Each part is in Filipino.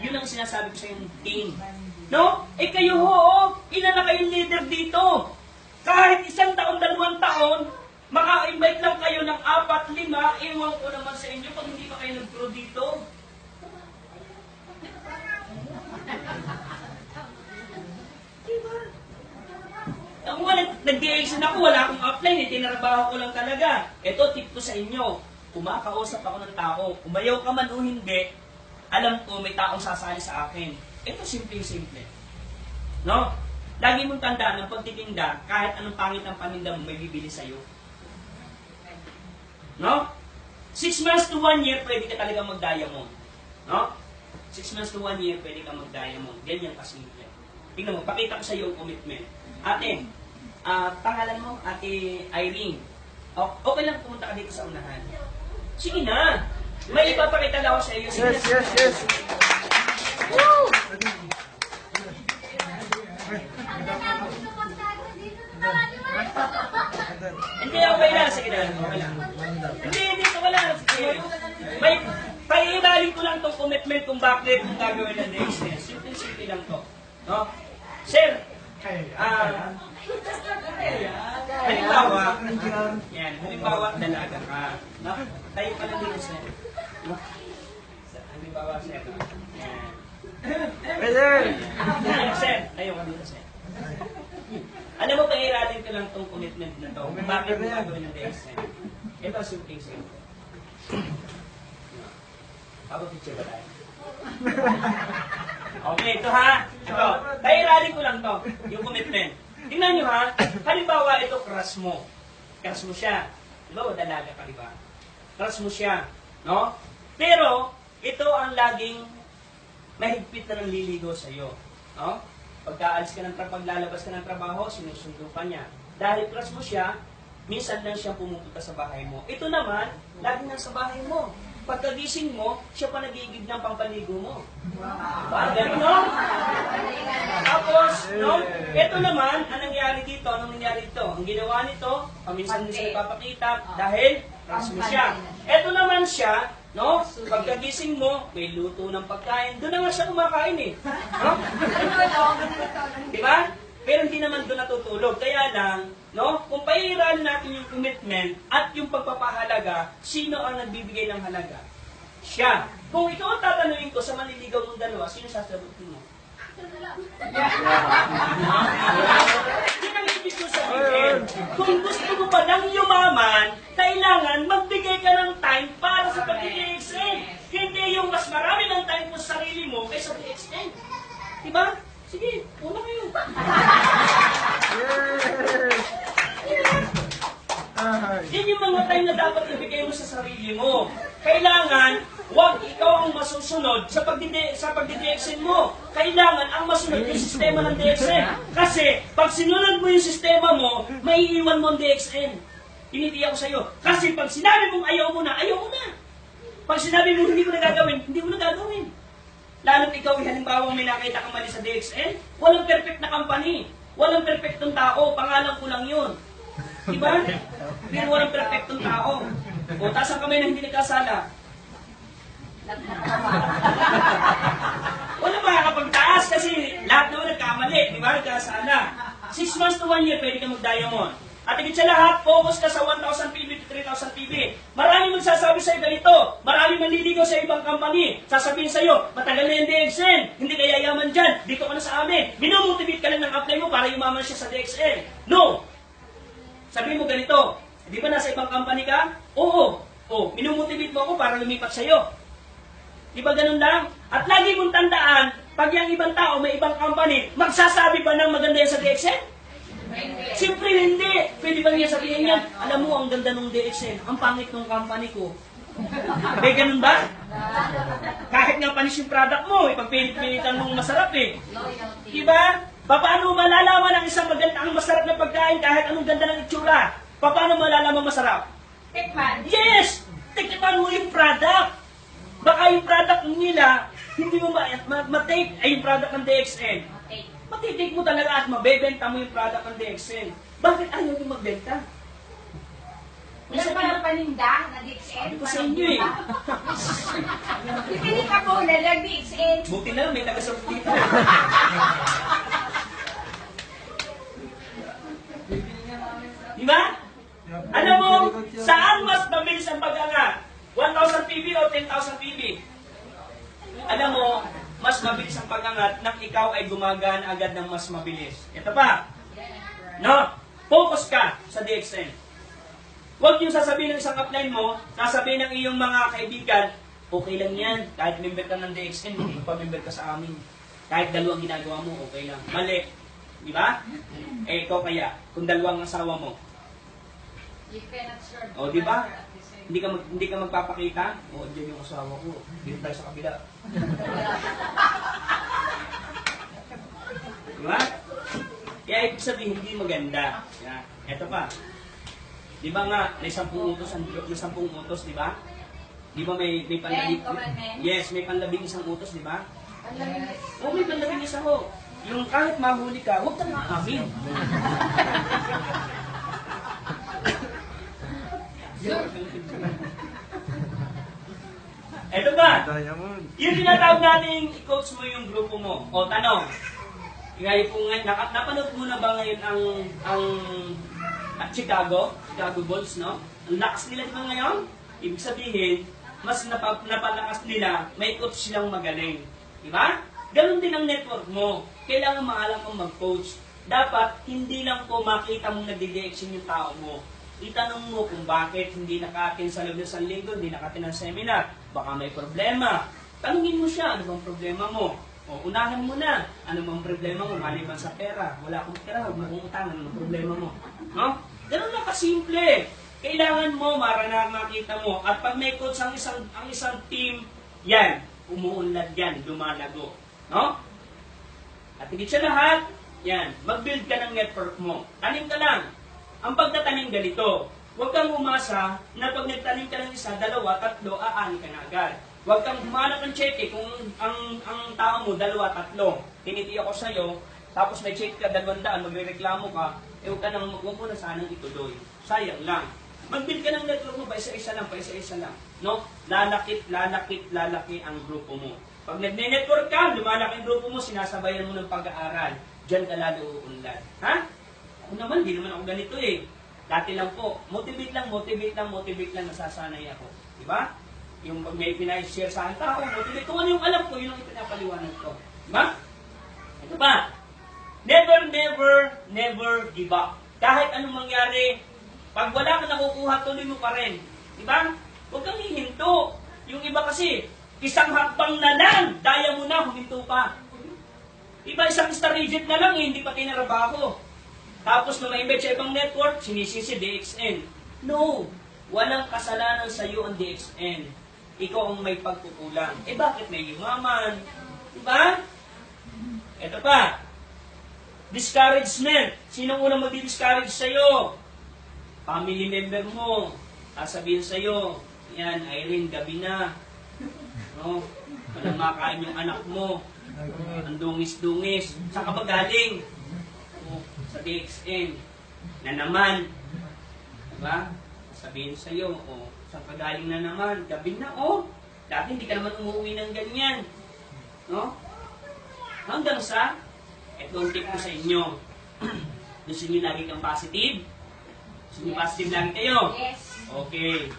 Yun ang sinasabi ko sa yung team. No? Eh kayo ho, ilan na kayong leader dito? Kahit 1 taon, 2 taon, maka-invite lang kayo ng 4, 5, iwan ko naman sa inyo pag hindi pa kayo nag-grow dito. Diba? Ako nga, nag-DXN ako, wala akong upline, tinarabaho ko lang talaga. Ito, tip ko sa inyo, kumakausap ako ng tao, umayaw ka man o hindi, alam ko may taong sasali sa akin. Ito, simple-simple. No? Lagi mong tandaan ng pagtitinda, kahit anong pangit ang paninda mo, may bibili sa'yo. No? 6 months to 1 year, pwede ka talaga mag-diamond. No? 6 months to 1 year, pwede ka mag-diamond. Ganyan kasimple. Tingnan mo, pakita ko sa iyo ang commitment. Ate, pangalan mo, Ate Irene. Okay lang pumunta ka dito sa unahan. Sige na. May ipapakita lang ako sa iyo. Sige Yes. Woo! Hindi, okay lang. Sige na. Okay lang. Hindi, wala. Sige. May paiibalin ko lang itong commitment kung bakit kung gagawin ng next year. Simple lang to. No? Sir, halimbawa, dalaga ka. No? Tayo ka lang dito, sir. No? Halimbawa, sir. Yan. Sir, tayo ka dito, sir. Ano mo, pahiratin ko lang itong commitment na to. Kung bakit mo gagawin ng DXN. Ito, simple. Pag-picture ba tayo? Okay, ito ha. Ito, pahiratin ko lang to. Yung commitment. Tingnan nyo ha. Halimbawa, ito, crush mo. Crush mo siya. Diba, dalaga ka, diba? Crush mo siya. No? Pero, ito ang laging mahigpit na nanliligo sa'yo. No? Pagkaalis ka ng paglalabas ka ng trabaho, sinusundo ka niya. Dahil crush mo siya, minsan lang siya pumupunta sa bahay mo. Ito naman, lagi nang sa bahay mo. Pagkagising mo, siya pa nagigib ng pampaligo mo. Ganun, no? Tapos, no? Ito naman, anong nangyari dito? Anong nangyari dito? Ang ginawa nito, paminsan din siya ipapakita dahil crush mo siya. Ito naman siya, no? Pagkagising mo, may luto ng pagkain. Doon na nga siya kumakain eh. No? Diba? Pero hindi naman doon natutulog. Kaya lang, no? Kung pairalin natin yung commitment at yung pagpapahalaga, sino ang nagbibigay ng halaga? Siya. Kung ikaw ang tatanungin ko sa manliligaw mong dalawa, sino sasagutin mo? Yun ang ibig ko sabihin. Kung gusto mo pa ng yumaman, kailangan magbigay ka ng time para sa pag-DXN. Hindi yung mas marami ng time mo sa sarili mo kaysa DXN. Diba? Sige, una kayo. Yan yung mga time na dapat ibigay mo sa sarili mo. Kailangan, huwag ikaw ang masusunod sa pagdi-DXN mo. Kailangan ang masunod yung sistema ng DXN. Kasi, pag sinunod mo yung sistema mo, maiiwan mo ang DXN. Tinitiyak ko sa'yo. Kasi pag sinabi mong ayaw mo na, ayaw mo na. Pag sinabi mo hindi mo na gagawin, hindi mo na gagawin. Lalo't ikaw, halimbawa may nakita kang mali sa DXN, walang perfect na company. Walang perfectong tao, pangalan ko lang yun. Diba? Pero walang perfectong tao. O, taas ang kamay na hindi nagkasala. Wala makakapagtaas kasi lahat naman nagkamali. Diba? Nagkasala. 6 months to 1 year, pwede ka mag-diamond. At higit sa lahat, focus ka sa 1,000 PB to 3,000 PB. Marami magsasabi sa'yo ganito. Marami manliligaw sa ibang company. Sasabihin sa'yo, matagal na yung DXN. Hindi ka yayaman dyan. Dito ka na sa amin. Binomotivate ka lang ng apply mo para yumaman siya sa DXN. No! Sabihin mo ganito. Di ba nasa ibang company ka? Oo. O, binomotivate mo ako para lumipat sa'yo. Di ba ganun lang? At lagi mong tandaan, pag yung ibang tao may ibang company, magsasabi ba ng maganda yan sa DXN? Siyempre hindi. Pwede ba niya sabihin yan? Alam mo, ang ganda ng DXN. Ang pangit ng company ko. May ganun ba? Kahit nga panis yung product mo, ipagpilitan mong masarap eh. Diba? Paano malalaman ang isang magandang masarap na pagkain kahit anong ganda ng itsura? Paano malalaman masarap? Tikman. Yes! Tikman mo yung product. Baka yung product nila, hindi mo ma-take ay yung product ng DXN. Matitik mo talaga at mabebenta mo yung product ng DXN. Bakit ayaw yung magbenta? Meron pa ng paninda na DXN. Sabi ko sa inyo eh. Pipili ka po na lang DXN. Buti na lang, may taga-serve dito. Di ba? Alam mo, saan mas mabilis ang pag-angat? 1,000 PB o 10,000 PB? Alam mo, mas mabilis ang pag-angat nang ikaw ay gumagana agad ng mas mabilis. Ito pa. No? Focus ka sa DXN. Huwag yung sasabihin ng isang upline mo, sasabihin ng iyong mga kaibigan, okay lang yan. Kahit member ka ng DXN, hindi pa member ka sa amin. Kahit dalawang ginagawa mo, okay lang. Mali. Di ba? Eh, ikaw kaya, kung dalawang asawa mo. You cannot serve O, di ba? Hindi ka magpapakita. O, dyan yung asawa ko. Dito tayo sa kabila. Di ba? Kaya ibig sabihin, hindi maganda. Yeah. Ito pa. Di ba nga, may 10 utos, di ba? Di ba may panlabing... Yes, may panlabing isang utos, di ba? O, may panlabing isa ho. Yung kahit mahuli ka, huwag kang maamin. Eto ba? Yung tinatawag natin i-coach mo yung grupo mo. O, tanong. Ngayon po ngayon, napanood mo na ba ngayon ang Chicago Bulls, no? Ang lakas nila di ba ngayon? Ibig sabihin, mas napalakas nila, may coach silang magaling. Di ba? Ganon din ang network mo. Kailangan maalam kang mag-coach. Dapat, hindi lang po makita mong nagdi-direction yung tao mo. Itanong mo kung bakit hindi naka-attend sa loob ng 1 linggo, hindi naka-attend ng seminar. Baka may problema. Tanungin mo siya, ano bang problema mo? O, unahan mo na. Ano bang problema mo? Maliban sa pera. Wala akong pera, huwag mo kong utang. Ano bang problema mo? No? Ganun lang kasimple. Kailangan mo, makita mo. At pag may coach ang isang team, yan, umuunlad yan, lumalago. No? At higit sa lahat, yan, mag-build ka ng network mo. Tanim ka lang. Ang pagtatanim ganito, huwag kang umasa na pag nagtanim ka ng isa, 2, 3, aani ka na agad. Huwag kang humanap ng cheque kung ang tao mo 2, 3. Tinitiyak ko sa'yo, tapos may cheque ka 200, magre-reklamo ka, huwag mo na sanang ituloy. Sayang lang. Mag-build ka ng network mo, pa isa-isa lang. No? Lalaki ang grupo mo. Pag nagne-network ka, lumalaki ang grupo mo, sinasabayan mo ng pag-aaral. Diyan ka lalo uunlad. Ha? Ako naman, di naman ako ganito eh. Dati lang po, motivate lang, nasasanay ako. Diba? Yung pag may pinashare sa akin, tao, motivate. Kung ano yung alam ko, yun ang ipinapaliwanag ko. Diba? Ito pa. Never give up. Kahit anong mangyari, pag wala ka nakukuha, tuloy mo pa rin. Diba? Huwag kang hihinto. Yung iba kasi, isang hakbang na lang, daya mo na, huminto pa. Iba isang star agent na lang, hindi pa tinarabaho. Tapos na ma-embed sa ibang network, sinisisi DXN. No! Walang kasalanan sa iyo ang DXN. Ikaw ang may pagkukulang. Eh bakit may yumaman? Diba? Ito pa. Discouragement. Sinong unang mag-discourage sa iyo? Family member mo. Sasabihin sa iyo, yan, Irene, gabi na. No? Walang makain yung anak mo. Ang dungis-dungis. Saan ka ba galing? Sa DXN. Na naman. Diba? Sabihin sa'yo, saan ka galing na naman? Gabi na, dati hindi ka naman umuwi ng ganyan. No? Hanggang sa, ito ang tip ko sa inyo. Gusto nyo lagi kang positive? Gusto nyo positive lagi kayo? Yes. Okay.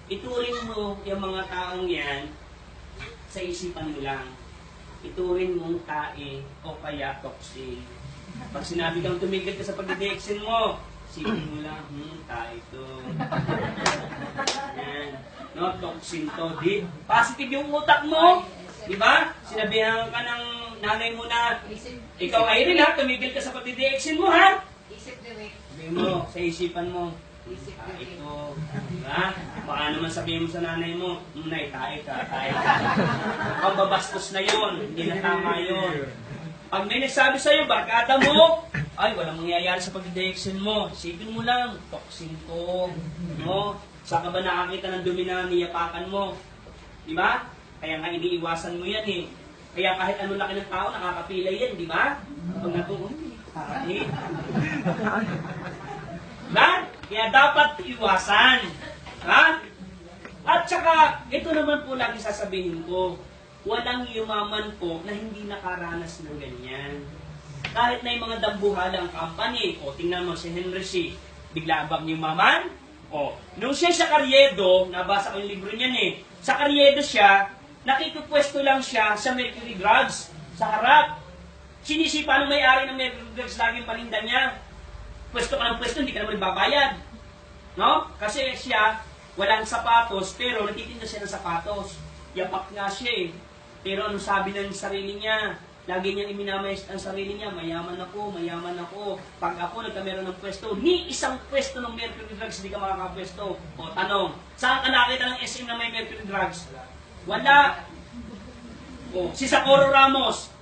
Ituring mo yung mga taong yan sa isipan mo lang. Ituring mong tae o kaya toxic. Pag sinabi kang tumigil ka sa pag-DXN mo, sipin mo lang, tae to. Yan. No, toxin to. Di, positive yung utak mo. Di ba? Sinabihan ka ng nanay mo na, ikaw ay rin ha, tumigil ka sa pag-DXN mo ha. Isip the way. Sabihin mo, sa isipan mo, ito. Diba? Baka naman sabihin mo sa nanay mo, nay, tae ka. Pambabastos na yun. Hindi na tama yun. Pag may nagsabi sa'yo, barkada mo, ay, walang mangyayari sa pag-DXN mo. Isipin mo lang, toxin ko. No? Saan ka ba nakakita ng dumi na niyapakan mo? Diba? Kaya nga iniiwasan mo yan eh. Kaya kahit anong laki ng tao, nakakapila yan, di ba? Pag natungo, diba? Kaya dapat iwasan. Ha? At saka, ito naman po lagi sasabihin ko, walang yumaman po na hindi nakaranas ng ganyan. Kahit na yung mga dambuhalang company, o tingnan mo si Henry C., bigla bang yumaman? O, nung siya sa Carriedo, nabasa ko yung libro niyan eh, sa Carriedo siya, nakikipwesto lang siya sa Mercury Drugs, sa harap. Sinisipa ng may-ari ng Mercury Drugs, laging paninda niya. Pwesto ka ng pwesto, hindi ka naman babayad. No? Kasi siya, walang sapatos, pero nagtitinda siya ng sapatos. Yapak nga siya eh. Pero ano sabi ng sarili niya? Lagi niyang iminamayos ang sarili niya, mayaman ako, mayaman ako. Pag ako nagkameron ng pwesto, ni isang pwesto ng Mercury Drugs, hindi ka makakapwesto. O tanong, saan ka nakita ng SM na may Mercury Drugs? Wala. O, si Socorro Ramos,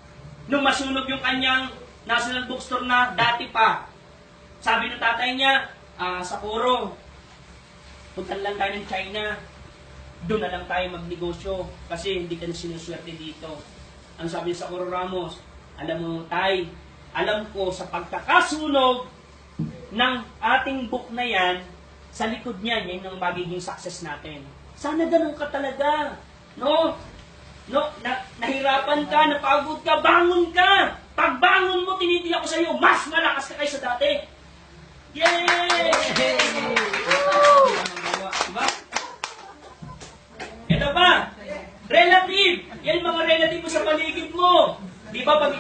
nung masunog yung kanyang National Bookstore na dati pa, sabi ng tatay niya, Socorro, punta lang tayo ng China, doon na lang tayo magnegosyo kasi hindi ka na sinuswerte dito. Ang sabi sa Socorro Ramos, alam mo tay, alam ko sa pagkakasunog ng ating book na yan, sa likod niyan, yan ang magiging success natin. Sana ganun ka talaga. No? Nahirapan ka, napagod ka, bangon ka. Pagbangon mo, tinitiyak ko sa iyo, mas malakas ka kaysa dati. Yay! Diba? Ito pa, relative. Yan mga relative mo sa paligid mo. Di ba pag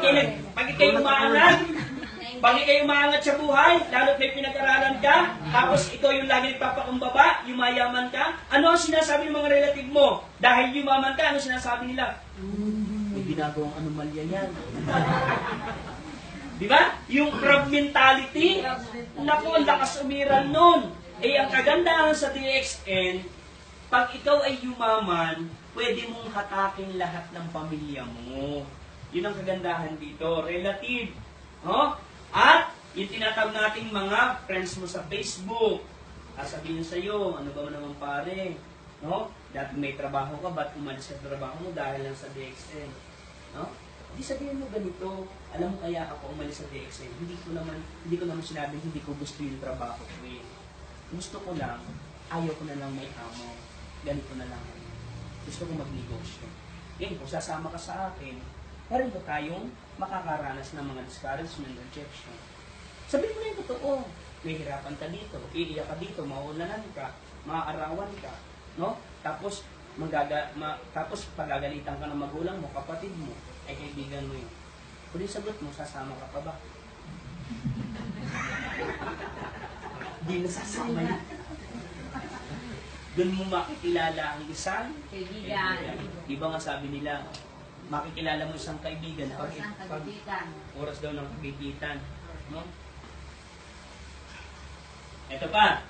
ikay umaangat sa buhay, lalo't may pinag-aralan ka, tapos ikaw yung lagi nagpapakumbaba, yumayaman ka, ano ang sinasabi ng mga relative mo? Dahil yumaman ka, ano sinasabi nila? May ginagawang anomalya yan. Di ba? Yung crab mentality, naku, ang lakas umiral nun. Eh, ang kagandahan sa DXN, pag ikaw ay yumaman, pwede mong hatakin lahat ng pamilya mo. Yun ang kagandahan dito. Relative. No? At, yung tinatawag nating mga friends mo sa Facebook. Sasabihin sa'yo, ano ba naman pare? No? Dati may trabaho ka, ba't umalis sa trabaho mo dahil lang sa DXN? No? Hindi sabihin mo ganito, alam mo kaya ako umalis sa DXN, hindi ko naman sinabing hindi ko gusto yung trabaho ko eh. Gusto ko lang, ayaw ko na lang may amo. Ganito na lang. Gusto ko magnegosyo. Yan, kung sasama ka sa akin, pareho tayong makakaranas ng mga discouragement, rejection. Sabihin mo na yung totoo. May hirapan ka dito, iiyak ka dito, mauulanan ka, maaarawan ka, no? Tapos pagagalitan ka ng magulang mo, kapatid mo, ay kaibigan mo yun. Kung sagot mo, sasama ka pa ba? Di na sasama yun. Doon mo makikilala ang isang Kaibigan. Iba nga sabi nila, makikilala mo isang kaibigan pag oras daw ng kagigitan. No? Ito pa,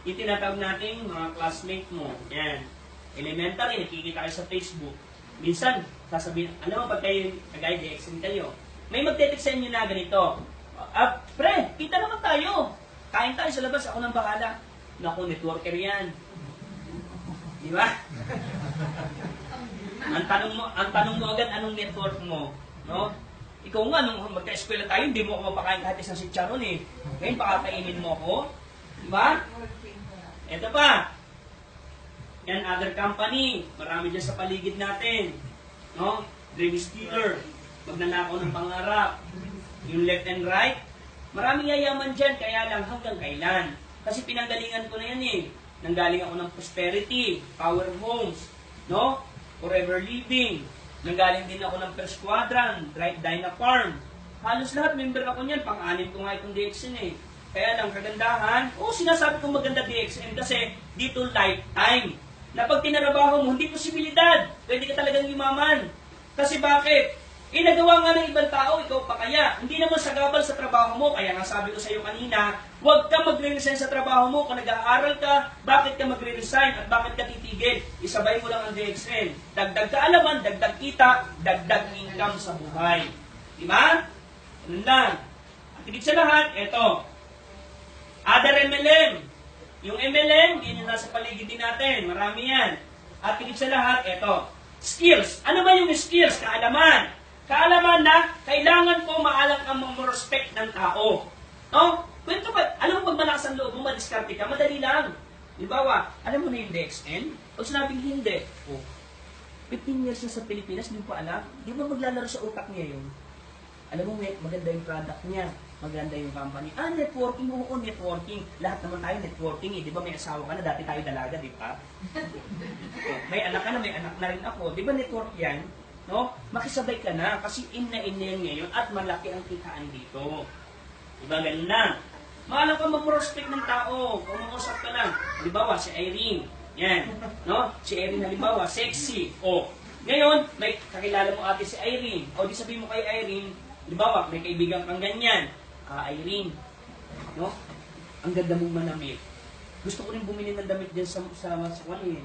itinatawag natin mga classmate mo. Yan. Elementary, nakikita kayo sa Facebook. Minsan, sasabihin, alam mo, pag kayo nag-IDXN kayo, may magte-text sa inyo na ganito. Pre, kita naman tayo. Kain tayo sa labas, ako nang bahala. Naku, networker yan. Di ba? Ang tanong mo agad, anong network mo? No? Ikaw nga, nung magka-eskwela tayo, hindi mo ako mapakain kahit isang sitcharon eh. Ngayon, pakakainin mo ako. Di ba? Ito pa. Yan, other company. Marami dyan sa paligid natin. No? Dream stealer. Magnanakaw ng pangarap. Yung left and right. Maraming yayaman dyan, kaya lang hanggang kailan. Kasi pinanggalingan ko na yan eh. Nanggaling ako ng prosperity, power homes, no? Forever living. Nanggaling din ako ng First Quadrant, Dyna Farm. Halos lahat, member ako niyan. Pang-anim ko nga itong DXN eh. Kaya lang, kagandahan, sinasabi kong maganda DXN kasi dito lifetime. Na pag tinarabaho mo, hindi posibilidad. Pwede ka talagang yumaman. Kasi bakit? Nagawa nga ng ibang tao, ikaw pa kaya. Hindi naman sagabal sa trabaho mo. Kaya nga sabi ko sa iyo kanina, huwag ka magre-resign sa trabaho mo. Kung nag-aaral ka, bakit ka magre-resign at bakit ka titigil? Isabay mo lang ang DXN. Dagdag kaalaman, dagdag kita, dagdag income sa buhay. Diba? Ganun lang. At higit sa lahat, eto. Other MLM. Yung MLM, yun yung nasa paligid din natin. Marami yan. At higit sa lahat, eto. Skills. Ano ba yung skills? Kaalaman. Kaalaman na kailangan po maalam kang mag-respect ng tao. No? Kwento pa, alam mo pag malakas ang loob mo, madiskarte ka, madali lang. Halimbawa, alam mo na yung DXN? Pag sinabing hindi, 15 years na sa Pilipinas, hindi mo pa alam, di ba maglalaro sa utak niya yun? Alam mo, maganda yung product niya, maganda yung company. Networking, oo, networking. Lahat naman tayo networking eh. Di ba may asawa ka na, dati tayo dalaga, di ba? May anak ka na, may anak na rin ako. Di ba network yan? No? Makisabay ka na, kasi in na yan ngayon at malaki ang kitaan dito. Di ba, ganun na. Maalam ka mag-prospect ng tao, kung mag-usap ka lang. Halimbawa, si Irene. Yan. No? Si Irene, halimbawa, sexy. Ngayon, may kakilala mo ate si Irene. Di sabihin mo kay Irene, halimbawa, may kaibigan kang ganyan. Irene. No? Ang ganda mong manamit. Gusto ko rin bumili ng damit dyan sa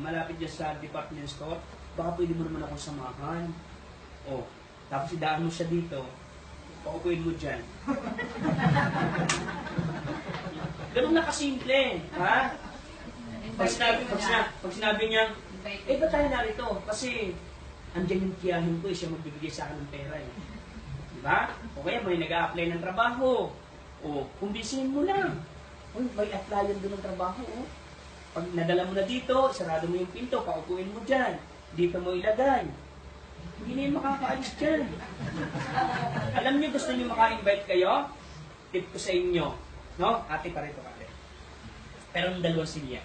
malapit dyan sa department store. Baka pwede mo naman akong samahan. Tapos idaan mo siya dito. Paupuin mo dyan. Ganun na kasimple. Ha? Pag sinabi niya, ba't tayo narito? Kasi, andyan yung tiyahin ko, siya magbibigay sa akin ng pera. Diba? O kaya may nag-a-apply ng trabaho. Kumbisihin mo lang. May applyan doon ng trabaho. Pag nadala mo na dito, sarado mo yung pinto, paupuin mo dyan. Dito mo ilagay. Hindi na yung makakaalis dyan. Alam niyo, gusto niyo maka-invite kayo? Tip ko sa inyo. No? Ate, parito ate. Pero ng 2 silya.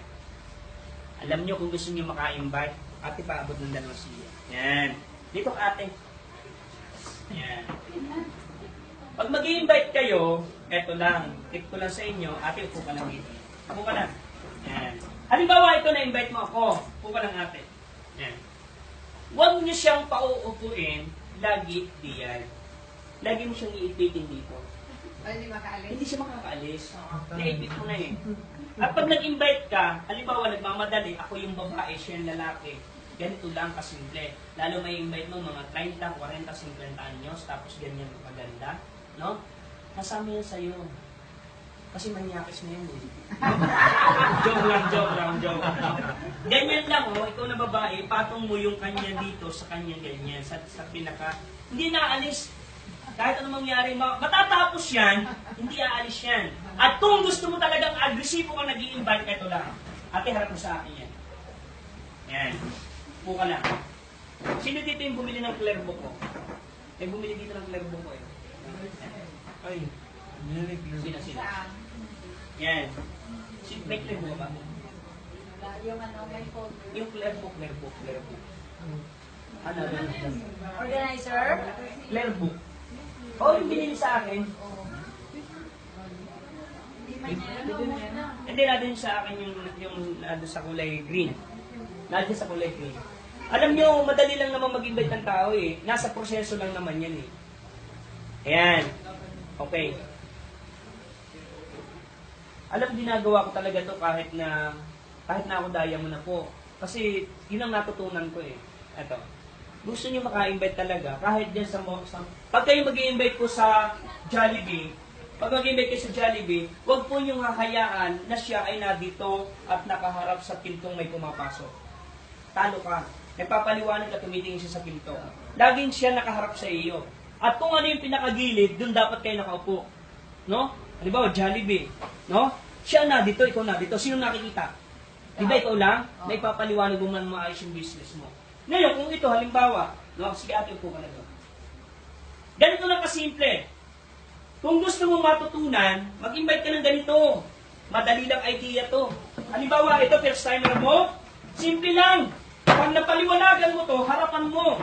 Alam niyo kung gusto niyo maka-invite, ate, paabot ng 2 silya. Yan. Dito ka ate. Yan. Pag mag-i-invite kayo, eto lang. Tip ko lang sa inyo, ate, upo ka lang dito. Upo ka lang. Yan. Halimbawa, ito na-invite mo ako. Upo ka lang ate. Yan. Huwag niyo siyang pauupuin, lagi diyan. Lagi mo siyang iipitin dito. Hindi makaalis. Hindi siya makakaalis. Naipit mo na eh. At pag nag-invite ka, halimbawa nagmamadali, ako yung babae, siya yung lalaki. Ganito lang kasimple. Lalo may invite mo mga 30, 40, 50 anyos, tapos ganyan maganda. No? Kasama yan sa'yo. Kasi manyakis na yun eh. Joke lang. Ganyan lang ikaw na babae, patong mo yung kanya dito sa kanya ganyan, sa pinaka, hindi naalis. Kahit ano mangyari, matatapos yan, hindi aalis yan. At kung gusto mo talagang agresibo kang nag-i-invite, ito lang. Ate, harap mo sa akin yan. Yan. Upo ka lang. Sino dito yung bumili ng Clerbo ko? May bumili dito ng Clerbo ko eh. Ay. Sino? Saan? Yan. May Clerbo ba? Yung may phone. Yung Clerbo. Ano? Organizer? Clerbo. Yung binili sa akin. Hindi natin sa akin yung sa kulay green. Natin sa kulay green. Alam nyo, madali lang naman mag-invite ng tao eh. Nasa proseso lang naman yan eh. Ayan. Okay. Alam, ginagawa ko talaga to kahit na ako daya mo na po. Kasi yun ang natutunan ko eh. Eto. Gusto niyo maka-invite talaga, kahit dyan sa pag kayo mag-i-invite po sa Jollibee, huwag po niyong hahayaan na siya ay nandito at nakaharap sa pintong may pumapasok. Talo ka. Nagpapaliwanag at tumitingin siya sa pinto. Laging siya nakaharap sa iyo. At kung ano yung pinakagilid, doon dapat kayo nakaupo. No? Halimbawa, Jollibee. No? Siya na dito, ikaw na dito. Sino nakikita? Diba ikaw lang? Na ipapaliwanag mo man maayos yung business mo. Ngayon, kung ito, halimbawa, no? Sige ate, upo ka na doon. Ganito lang kasimple. Kung gusto mong matutunan, mag-invite ka ng ganito. Madali lang idea to. Halimbawa, ito, first timer mo. Simple lang. Pag napaliwanagan mo to, harapan mo.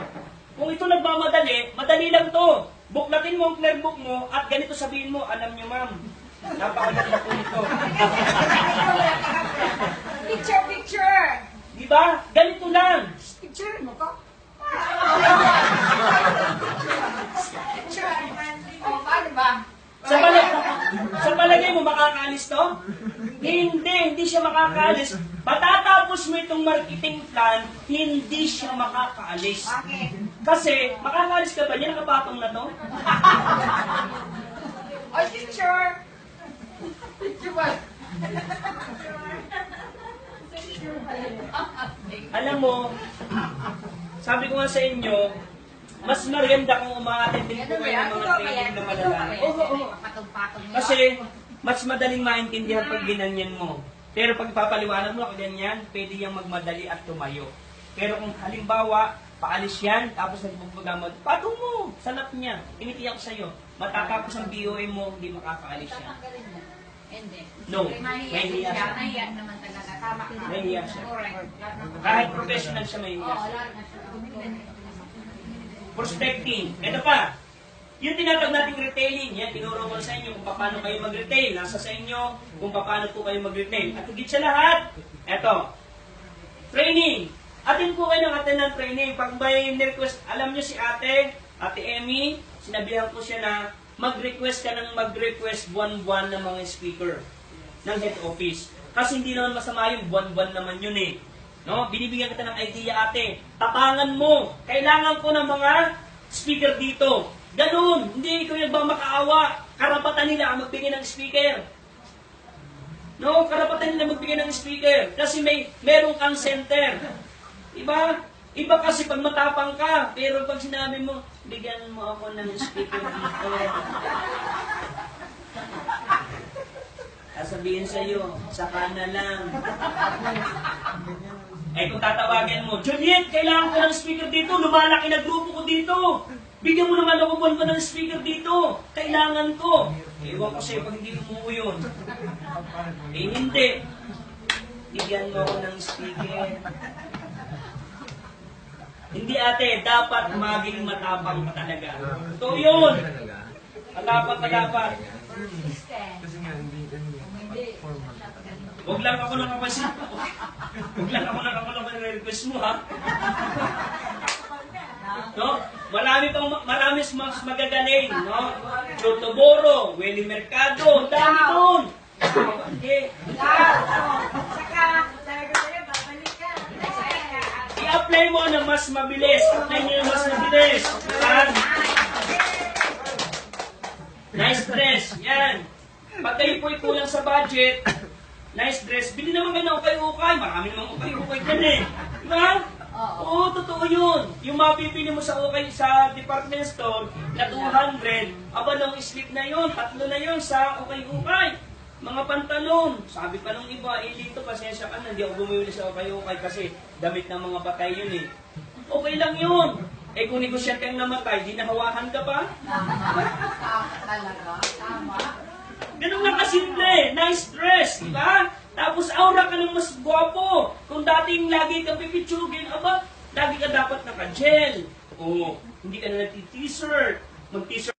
Kung ito nagmamadali, madali lang to. Buklatin mo ang clearbook mo at ganito sabihin mo, alam niyo ma'am, napakaganda po nito. Picture! Diba? Ganito lang. Picture mo ko? Picture. Paano ba? Sa palagay mo, makakaalis to? Hindi siya makakaalis. Matatapos mo itong marketing plan, hindi siya makakaalis. Bakit? Kasi, makakaalis ka ba? Yan nakapatong na to? Oh, picture! Picture ba? Alam mo, sabi ko nga sa inyo, mas maganda kung umaattend din po kayo ng mga training na malalaman. Oo. Patong-patong. Kasi, mas madaling maintindihan pag ginanyan mo. Pero pag papaliwanag mo ako ganyan, pwede yung magmadali at tumayo. Pero kung halimbawa, paalis yan, tapos nagbubugamot, patong mo, sanap niya. Tinitiyak ko sa'yo, matatapos ang BOM mo, hindi makakaalis yan. Tatanggalin mo. Hindi. No, Mahiya mahiya siya. Mahiya naman talaga. Tama ka. Mahiya siya. Correct. Kahit professional siya, mahiya Oo, siya. lahat na siya. Prospecting. Ito pa. Yung tinatawag nating retailing, yan, tinuro ko sa inyo kung paano kayo mag-retail. Nasa sa inyo kung paano po kayo mag-retail. At higit sa lahat, eto, training. Atin po kayo ng attend ng training. Pag may request, alam nyo si Ate Emmy, sinabihan ko siya na mag-request ka ng mag-request buwan-buwan ng mga speaker ng head office. Kasi hindi naman masama yung buwan-buwan naman yun eh. No? Binibigyan kita ng idea, ate. Tapangan mo. Kailangan ko ng mga speaker dito. Ganun. Hindi ikaw yung bang makaawa. Karapatan nila ang magbigay ng speaker. No? Karapatan nila magbigay ng speaker. Kasi meron kang center. Iba? Iba kasi pag matapang ka. Pero pag sinabi mo, bigyan mo ako ng speaker dito. Sasabihin sa'yo, saka na lang. Eh kung tatawagin mo, Juliet, kailangan ko ng speaker dito, lumalaki na grupo ko dito. Bigyan mo naman ako buwan ng speaker dito. Kailangan ko. Ewan ko sa'yo pag hindi umuwi yun. Eh hindi. Bigyan mo ako ng speaker. Hindi ate, dapat maging matapang ka talaga. Ito yun. Matapang ka dapat. Kasi nga, hindi formal. Huwag lang ako nakapansin. Huwag lang ako nakapansin ng request mo, ha? No? Marami mas magagaling, no? Chotoboro, Willie Mercado, dami doon. Okay. Saka, talaga sa'yo, babalik ka. I-apply mo na mas mabilis. Apply nyo na mas mabilis. Yan. Nice dress. Yan. Pag kayo po'y kulang sa budget, nice dress, bili naman kayo ng ukay-ukay. Marami naman ukay-ukay dyan eh. Diba? Oo, totoo yun. Yung mapipili mo sa ukay sa department store na 200, aba nung slip na yun, 3 na yun sa ukay-ukay. Mga pantalon. Sabi pa nung iba, eh dito, pasensya ka na, hindi ako bumili sa ukay-ukay kasi damit ng mga patay yun eh. Okay lang yun. Eh kung negosyante ang namatay, di nahawakan ka pa? Talaga, tama. Ganun lang kasimple. Nice dress, di ba? Tapos aura ka ng mas gwapo. Kung dating lagi kang pipitsugin, aba, lagi ka dapat naka-gel. O, hindi ka na nag-t-shirt. Mag-t-shirt